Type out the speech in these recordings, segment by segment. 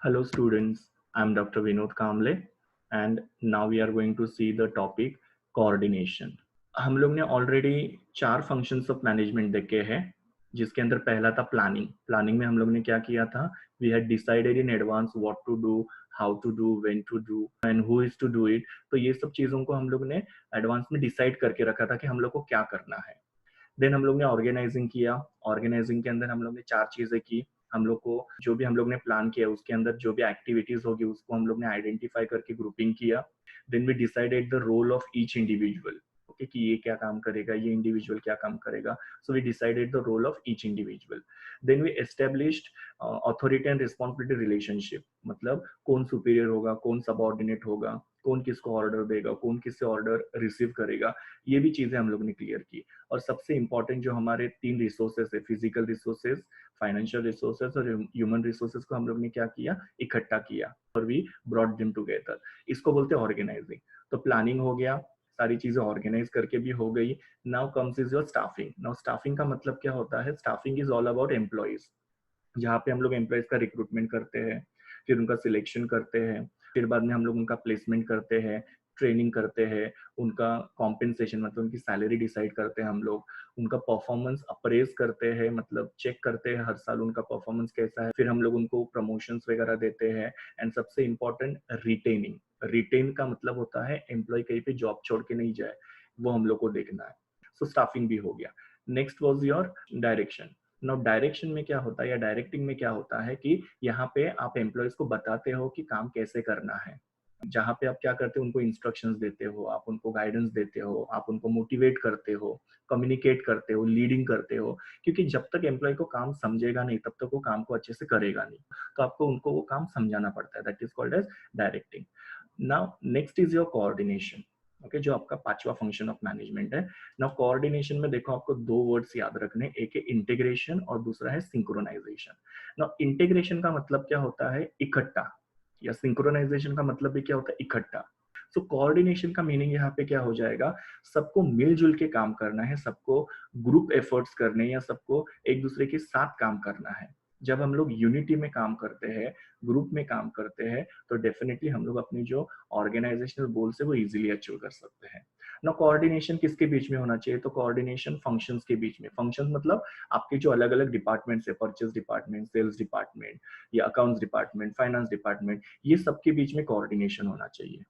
Hello students, I am Dr. Vinod Kamble and now we are going to see the topic coordination. हम लोग ने already 4 functions of management देखे हैं जिसके अंदर पहला था प्लानिंग में हम लोग ने क्या किया था we had decided in advance what to do how to do when to do and who is to do it. तो ये सब चीज़ों को हम लोग ने एडवांस में डिसाइड करके रखा था कि हम लोग को क्या करना है। देन हम लोग ने ऑर्गेनाइजिंग किया। ऑर्गेनाइजिंग के अंदर हम लोग ने 4 चीज़ें की। हम लोग को जो भी हम लोग ने प्लान किया उसके अंदर जो भी एक्टिविटीज होगी उसको हम लोग ने आइडेंटिफाई करके ग्रुपिंग किया। Then we decided the role of each individual. Okay कि ये क्या काम करेगा, ये इंडिविजुअल क्या काम करेगा। So we decided the role of each individual. Then we established authority and responsibility relationship, मतलब कौन सुपीरियर होगा, कौन सबऑर्डिनेट होगा, कौन किसको ऑर्डर देगा, कौन किससे ऑर्डर रिसीव करेगा। ये भी चीजें हम लोग ने क्लियर की। और सबसे इंपॉर्टेंट जो हमारे 3 रिसोर्सेस है, फिजिकल रिसोर्सेस, फाइनेंशियल रिसोर्सेस और ह्यूमन रिसोर्सेस को हम लोग ने क्या किया, इकट्ठा किया और वी ब्रॉट देम टुगेदर। इसको बोलते हैं ऑर्गेनाइजिंग। तो प्लानिंग हो गया, सारी चीजें ऑर्गेनाइज करके भी हो गई। Now comes is your staffing. Now staffing का मतलब क्या होता है, staffing is all about employees, जहाँ पे हम लोग एम्प्लॉयज का रिक्रूटमेंट करते हैं, फिर उनका सिलेक्शन करते हैं, फिर बाद में हम लोग उनका प्लेसमेंट करते हैं, ट्रेनिंग करते हैं, उनका कॉम्पेंसेशन मतलब उनकी सैलरी डिसाइड करते हैं हम लोग, उनका परफॉर्मेंस अप्रेज करते हैं, मतलब चेक करते हैं हर साल उनका परफॉर्मेंस कैसा है, फिर हम लोग उनको प्रमोशंस वगैरह देते हैं। एंड सबसे इम्पोर्टेंट रिटेनिंग। रिटेन का मतलब होता है एम्प्लॉय कहीं पे जॉब छोड़ के नहीं जाए, वो हम लोग को देखना है। सो स्टाफिंग भी हो गया। Next was your direction. Now direction में क्या होता है या डायरेक्टिंग में क्या होता है कि यहाँ पे आप एम्प्लॉयज को बताते हो कि काम कैसे करना है। जहाँ पे आप क्या करते हो, उनको इंस्ट्रक्शंस देते हो, आप उनको गाइडेंस देते हो, आप उनको मोटिवेट करते हो, कम्युनिकेट करते हो, लीडिंग करते हो। क्योंकि जब तक एम्प्लॉय को काम समझेगा नहीं तब तक वो काम को अच्छे से करेगा नहीं। तो आपको उनको वो काम समझाना पड़ता है। That is called as directing. Now next is your coordination. Okay, जो आपका 5वां फंक्शन ऑफ मैनेजमेंट है। नाउ कोऑर्डिनेशन में देखो आपको 2 वर्ड्स याद रखने, एक है इंटीग्रेशन और दूसरा है सिंक्रोनाइजेशन। नाउ इंटीग्रेशन का मतलब क्या होता है, इकट्ठा, या सिंक्रोनाइजेशन का मतलब भी क्या होता है, इकट्ठा। सो कोऑर्डिनेशन का मीनिंग यहाँ पे क्या हो जाएगा, सबको मिलजुल के काम करना है, सबको ग्रुप एफर्ट्स करने या सबको एक दूसरे के साथ काम करना है। जब हम लोग यूनिटी में काम करते हैं, ग्रुप में काम करते हैं, तो डेफिनेटली हम लोग अपनी जो ऑर्गेनाइजेशनल गोल्स है वो इजीली अचीव कर सकते हैं। ना कोऑर्डिनेशन किसके बीच में होना चाहिए, तो कोऑर्डिनेशन फंक्शंस के बीच में। फंक्शंस मतलब आपके जो अलग अलग डिपार्टमेंट्स है, परचेज डिपार्टमेंट, सेल्स डिपार्टमेंट या अकाउंट्स डिपार्टमेंट, फाइनेंस डिपार्टमेंट, ये सबके बीच में कोऑर्डिनेशन होना चाहिए।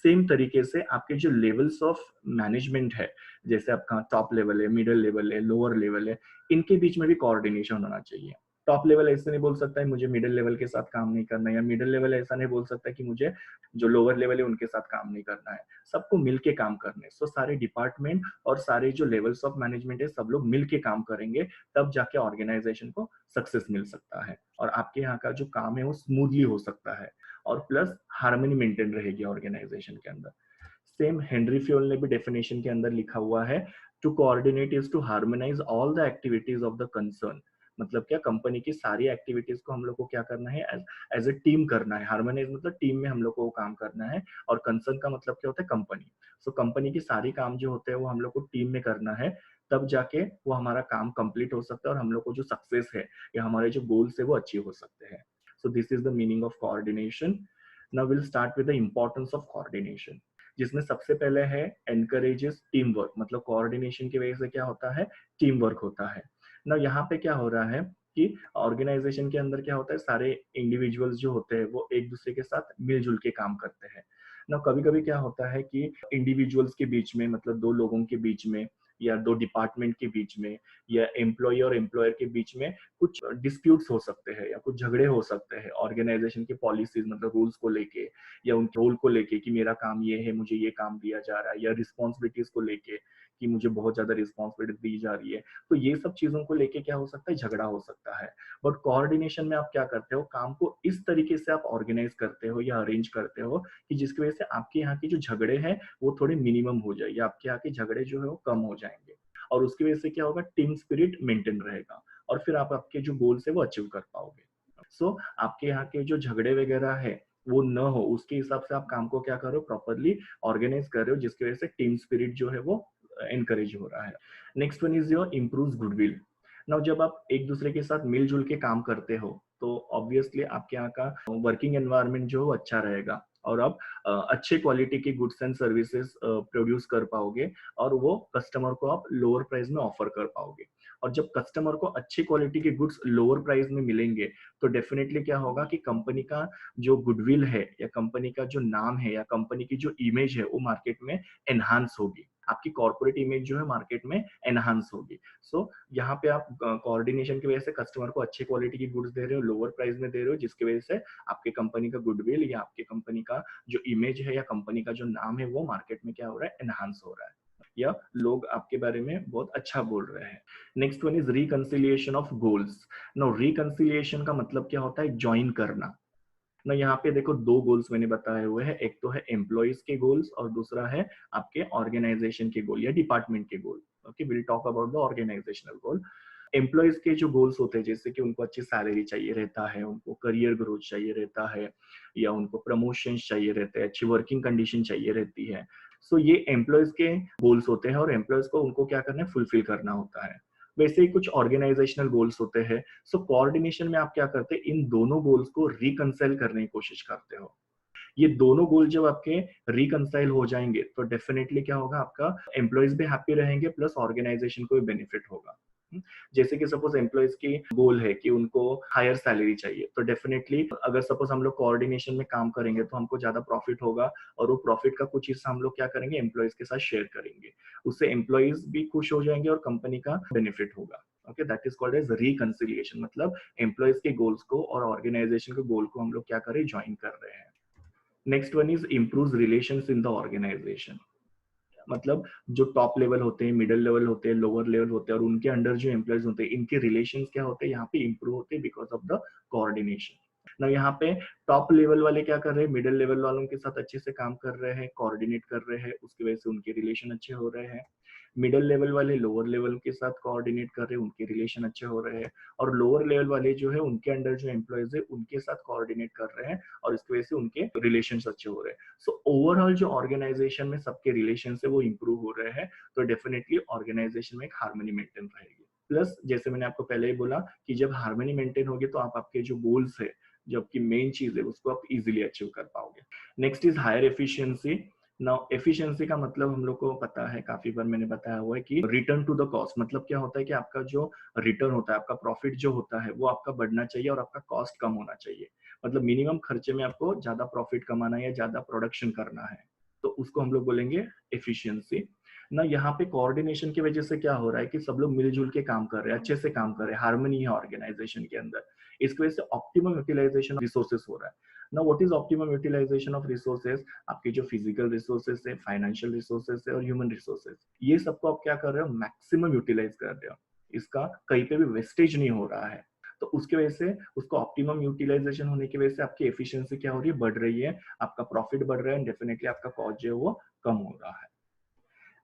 सेम तरीके से आपके जो लेवल्स ऑफ मैनेजमेंट है, जैसे आपका टॉप लेवल है, मिडिल लेवल है, लोअर लेवल है, इनके बीच में भी कोऑर्डिनेशन होना चाहिए। टॉप लेवल ऐसे नहीं बोल सकता है मुझे मिडिल लेवल के साथ काम नहीं करना है, या मिडिल लेवल ऐसा नहीं बोल सकता कि मुझे जो लोअर लेवल है उनके साथ काम नहीं करना है। सबको मिलके काम करने। सो सारे डिपार्टमेंट और सारे जो लेवल्स ऑफ मैनेजमेंट है सब लोग मिलके काम करेंगे, तब जाके ऑर्गेनाइजेशन को सक्सेस मिल सकता है और आपके यहाँ का जो काम है वो स्मूथली हो सकता है और प्लस हार्मनी मेंटेन रहेगी ऑर्गेनाइजेशन के अंदर। सेम हेनरी फ्योल ने भी डेफिनेशन के अंदर लिखा हुआ है, to coordinate is to harmonise all the activities of the concern. मतलब क्या, कंपनी की सारी एक्टिविटीज को हम लोग को क्या करना है, एज ए टीम करना है। हार्मोनाइज मतलब टीम में हम लोग को काम करना है, और कंसर्न का मतलब क्या होता है, कंपनी। सो कंपनी की सारी काम जो होते हैं वो हम लोग को टीम में करना है, तब जाके वो हमारा काम कंप्लीट हो सकता है और हम लोग को जो सक्सेस है या हमारे जो गोल्स है वो अचीव हो सकते हैं। So this is the meaning of coordination. Now will start with the importance of coordination, जिसमें सबसे पहले है एनकरेजेस टीम वर्क। मतलब कोऑर्डिनेशन की वजह से क्या होता है, टीम वर्क होता है ना। यहाँ पे क्या हो रहा है कि ऑर्गेनाइजेशन के अंदर क्या होता है, सारे इंडिविजुअल्स जो होते हैं वो एक दूसरे के साथ मिलजुल के काम करते हैं ना। कभी कभी क्या होता है कि इंडिविजुअल्स के बीच में, मतलब 2 लोगों के बीच में या 2 डिपार्टमेंट के बीच में या एम्प्लॉय और एम्प्लॉयर के बीच में कुछ डिस्प्यूट्स हो सकते हैं या कुछ झगड़े हो सकते हैं ऑर्गेनाइजेशन की पॉलिसीज मतलब रूल्स को लेके, या उनके रोल को लेके कि मेरा काम ये है, मुझे ये काम दिया जा रहा है, या रिस्पॉन्सिबिलिटीज को लेके कि मुझे बहुत ज्यादा रिस्पॉन्सिबिलिटी दी जा रही है। तो ये सब चीजों को लेके क्या हो सकता है, झगड़ा हो सकता है। बट कोऑर्डिनेशन में आप क्या करते हो, काम को इस तरीके से आप ऑर्गेनाइज करते हो या अरेंज करते हो कि जिसकी वजह से आपके यहाँ के जो झगड़े हैं वो थोड़े मिनिमम हो जाए, या आपके यहाँ के झगड़े जो है वो कम हो जाएंगे। और उसकी वजह से क्या होगा, टीम स्पिरिट मेंटेन रहेगा और फिर आप आपके जो गोल्स है वो अचीव कर पाओगे। सो आपके यहाँ के जो झगड़े वगैरह है वो न हो, उसके हिसाब से आप काम को क्या कर रहे हो, प्रॉपरली ऑर्गेनाइज कर रहे हो, जिसकी वजह से टीम स्पिरिट जो है वो एनकरेज हो रहा है। Next one is your improve goodwill. Now जब आप एक दूसरे के साथ मिलजुल के काम करते हो तो ऑब्वियसली आपके यहाँ का वर्किंग एनवायरनमेंट जो है वो अच्छा रहेगा और आप अच्छे क्वालिटी की गुड्स एंड सर्विसेज प्रोड्यूस कर पाओगे और वो कस्टमर को आप लोअर प्राइस में ऑफर कर पाओगे। और जब कस्टमर को अच्छी क्वालिटी के गुड्स लोअर प्राइस में मिलेंगे तो डेफिनेटली क्या होगा कि कंपनी का जो गुडविल है या कंपनी का जो नाम है या कंपनी की जो इमेज है वो मार्केट में एनहांस होगी, आपकी कॉर्पोरेट इमेज जो है मार्केट में एनहांस होगी। सो यहाँ पे आप कोऑर्डिनेशन की वजह से कस्टमर को अच्छी क्वालिटी की गुड्स दे रहे हो, लोअर प्राइस में दे रहे हो, जिसकी वजह से आपके कंपनी का गुडविल या आपके कंपनी का जो इमेज है या कंपनी का जो नाम है वो मार्केट में क्या हो रहा है, एनहांस हो रहा है या लोग आपके बारे में बहुत अच्छा बोल रहे हैं। Next one is reconciliation of goals. No, reconciliation का मतलब क्या होता है, ज्वाइन करना ना। यहाँ पे देखो दो गोल्स मैंने बताए हुए हैं, एक तो है एम्प्लॉइज के गोल्स और दूसरा है आपके ऑर्गेनाइजेशन के गोल या डिपार्टमेंट के goal. Okay, will talk about the organisational goal. Employees के जो गोल्स होते हैं जैसे कि उनको अच्छी सैलरी चाहिए रहता है, उनको करियर ग्रोथ चाहिए रहता है या उनको प्रमोशन चाहिए रहते हैं, अच्छी वर्किंग कंडीशन चाहिए रहती है। सो ये एम्प्लॉइज के गोल्स होते हैं और एम्प्लॉइज को उनको क्या करना है, फुलफिल करना होता है। वैसे ही कुछ ऑर्गेनाइजेशनल गोल्स होते हैं। सो कोऑर्डिनेशन में आप क्या करते हैं, इन दोनों गोल्स को रिकंसाइल करने की कोशिश करते हो। ये दोनों गोल जब आपके रिकंसाइल हो जाएंगे तो डेफिनेटली क्या होगा, आपका एम्प्लॉइज भी हैप्पी रहेंगे प्लस ऑर्गेनाइजेशन को भी बेनिफिट होगा। जैसे कि सपोज एम्प्लॉइज की गोल है कि उनको हायर सैलरी चाहिए, तो डेफिनेटली अगर सपोज हम लोग कोऑर्डिनेशन में काम करेंगे तो हमको ज्यादा प्रॉफिट होगा और वो प्रॉफिट का कुछ हिस्सा हम लोग क्या करेंगे, एम्प्लॉइज के साथ शेयर करेंगे। उससे एम्प्लॉइज भी खुश हो जाएंगे और कंपनी का बेनिफिट होगा। Okay, that is called as reconciliation. मतलब एम्प्लॉइज के गोल्स को और ऑर्गेनाइजेशन के गोल को हम लोग क्या करें, ज्वाइन कर रहे हैं। Next one is improve relations in the organisation. मतलब जो टॉप लेवल होते हैं, मिडिल लेवल होते हैं, लोअर लेवल होते हैं और उनके अंडर जो एम्प्लॉयज होते हैं, इनके रिलेशंस क्या होते हैं, यहाँ पे इंप्रूव होते हैं बिकॉज ऑफ द कोऑर्डिनेशन ना। यहाँ पे टॉप लेवल वाले क्या कर रहे हैं, मिडिल लेवल वालों के साथ अच्छे से काम कर रहे हैं, कोऑर्डिनेट कर रहे हैं, उसकी वजह से उनके रिलेशन अच्छे हो रहे हैं। मिडिल लेवल वाले लोअर लेवल के साथ कोऑर्डिनेट कर रहे हैं, उनके रिलेशन अच्छे हो रहे हैं। और लोअर लेवल वाले जो है उनके अंडर जो एम्प्लॉयज है उनके साथ कोऑर्डिनेट कर रहे हैं और इसकी वजह से उनके रिलेशन अच्छे हो रहे हैं। सो ओवरऑल जो ऑर्गेनाइजेशन में सबके रिलेशन है वो इंप्रूव हो रहे हैं, तो डेफिनेटली ऑर्गेनाइजेशन में एक हार्मनी मेंटेन रहेगी। प्लस जैसे मैंने आपको पहले ही बोला कि जब हार्मनी मेंटेन होगी तो आप आपके जो गोल्स है, जो आपकी मेन चीज है, उसको आप इजीली अचीव कर पाओगे। Next is higher efficiency. Now efficiency का मतलब हम लोग को पता है, काफी बार मैंने बताया हुआ है कि रिटर्न टू द कॉस्ट। मतलब क्या होता है कि आपका जो रिटर्न होता है, आपका प्रॉफिट जो होता है वो आपका बढ़ना चाहिए और आपका कॉस्ट कम होना चाहिए। मतलब मिनिमम खर्चे में आपको ज्यादा प्रॉफिट कमाना है या ज्यादा प्रोडक्शन करना है, तो उसको हम लोग बोलेंगे एफिशिएंसी ना। यहाँ पे कोऑर्डिनेशन की वजह से क्या हो रहा है कि सब लोग मिलजुल के काम कर रहे हैं, अच्छे से काम कर रहे हैं, हार्मनी है ऑर्गेनाइजेशन के अंदर। इसकी वजह से ऑप्टिमम यूटिलाइजेशन ऑफ रिसोर्सेस हो रहा है ना। What is optimum utilisation of resources, आपके जो फिजिकल रिसोर्सेस है, फाइनेंशियल रिसोर्सेस है और ह्यूमन रिसोर्सेस, ये सबको आप क्या कर रहे हो, मैक्सिमम यूटिलाइज कर रहे हो। इसका कहीं पे भी वेस्टेज नहीं हो रहा है। तो उसके वजह से उसको ऑप्टिमम यूटिलाइजेशन होने की वजह से आपकी एफिशिएंसी क्या हो रही है, बढ़ रही है, आपका प्रॉफिट बढ़ रहा है, डेफिनेटली आपका कॉस्ट जो है वो कम हो रहा है।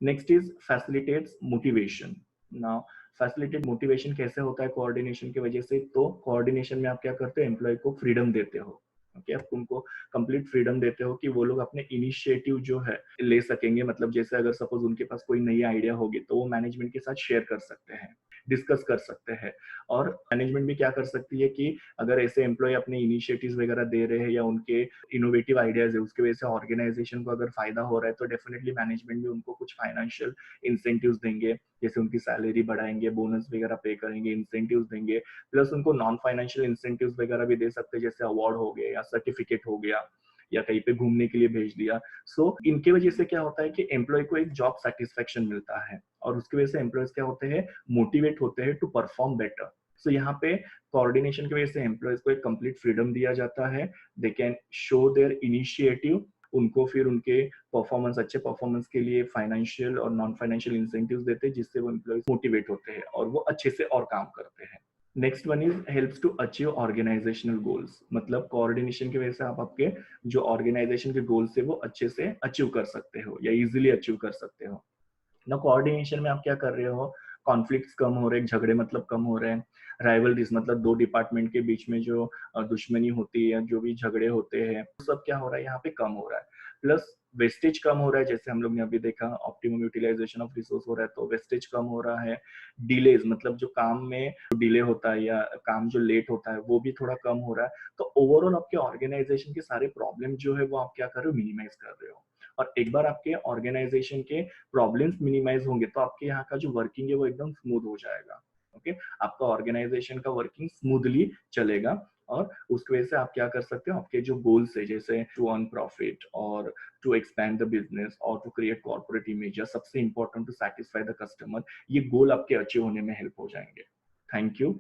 Next is facilitates motivation. Now facilitate motivation कैसे होता है कोऑर्डिनेशन की वजह से, तो कोऑर्डिनेशन में आप क्या करते हो, एम्प्लॉय को फ्रीडम देते हो। ओके, आप उनको कंप्लीट फ्रीडम देते हो कि वो लोग अपने इनिशिएटिव जो है ले सकेंगे। मतलब जैसे अगर सपोज उनके पास कोई नई आइडिया होगी तो वो मैनेजमेंट के साथ शेयर कर सकते हैं, डिस्कस कर सकते हैं। और मैनेजमेंट भी क्या कर सकती है कि अगर ऐसे एम्प्लॉय अपने इनिशिएटिव्स वगैरह दे रहे हैं या उनके इनोवेटिव आइडियाज है, उसकी वजह से ऑर्गेनाइजेशन को अगर फायदा हो रहा है, तो डेफिनेटली मैनेजमेंट भी उनको कुछ फाइनेंशियल इंसेंटिव्स देंगे, जैसे उनकी सैलरी बढ़ाएंगे, बोनस वगैरह पे करेंगे, इंसेंटिव्स देंगे। प्लस उनको नॉन फाइनेंशियल इंसेंटिव्स वगैरह भी दे सकते हैं, जैसे अवार्ड हो गया या सर्टिफिकेट हो गया या कहीं पे घूमने के लिए भेज दिया। सो इनके वजह से क्या होता है कि एम्प्लॉय को एक जॉब सेटिस्फेक्शन मिलता है और उसकी वजह से एम्प्लॉयज क्या होते हैं, मोटिवेट होते हैं टू परफॉर्म बेटर। सो यहाँ पे कोऑर्डिनेशन की वजह से एम्प्लॉयज को एक कंप्लीट फ्रीडम दिया जाता है, they can show their initiative. उनको फिर उनके परफॉर्मेंस, अच्छे परफॉर्मेंस के लिए फाइनेंशियल और नॉन फाइनेंशियल इंसेंटिव्स देते हैं, जिससे वो एम्प्लॉयज मोटिवेट होते हैं और वो अच्छे से और काम करते हैं। Next one is helps to achieve organisational goals. मतलब कोऑर्डिनेशन की वजह से आप आपके जो ऑर्गेनाइजेशन के गोल्स है वो अच्छे से अचीव कर सकते हो या इजीली अचीव कर सकते हो ना। कोऑर्डिनेशन में आप क्या कर रहे हो, कॉन्फ्लिक्ट्स कम हो रहे हैं, झगड़े मतलब कम हो रहे हैं, राइवलरीज मतलब दो डिपार्टमेंट के बीच में जो दुश्मनी होती है, जो भी झगड़े होते हैं, वो सब क्या हो रहा है यहाँ पे कम हो रहा है। प्लस वेस्टेज कम हो रहा है, जैसे हम लोग ने अभी देखा ऑप्टिमम यूटिलाइजेशन ऑफ रिसोर्स हो रहा है, तो वेस्टेज कम हो रहा है। डिलेज मतलब जो काम में डिले होता है या काम जो लेट होता है वो भी थोड़ा कम हो रहा है। तो ओवरऑल आपके ऑर्गेनाइजेशन के सारे प्रॉब्लम जो है वो आप क्या कर रहे हो, मिनिमाइज कर रहे हो। और एक बार आपके ऑर्गेनाइजेशन के प्रॉब्लम्स मिनिमाइज होंगे तो आपके यहाँ का जो वर्किंग है वो एकदम स्मूथ हो जाएगा। ओके, आपका ऑर्गेनाइजेशन का वर्किंग स्मूथली चलेगा। और उसकी वजह से आप क्या कर सकते हो, आपके जो गोल्स है जैसे टू अर्न प्रॉफिट और टू एक्सपैंड द बिजनेस और टू क्रिएट कॉर्पोरेट इमेज, या सबसे important to satisfy the customer, ये गोल आपके अचीव होने में हेल्प हो जाएंगे। Thank you.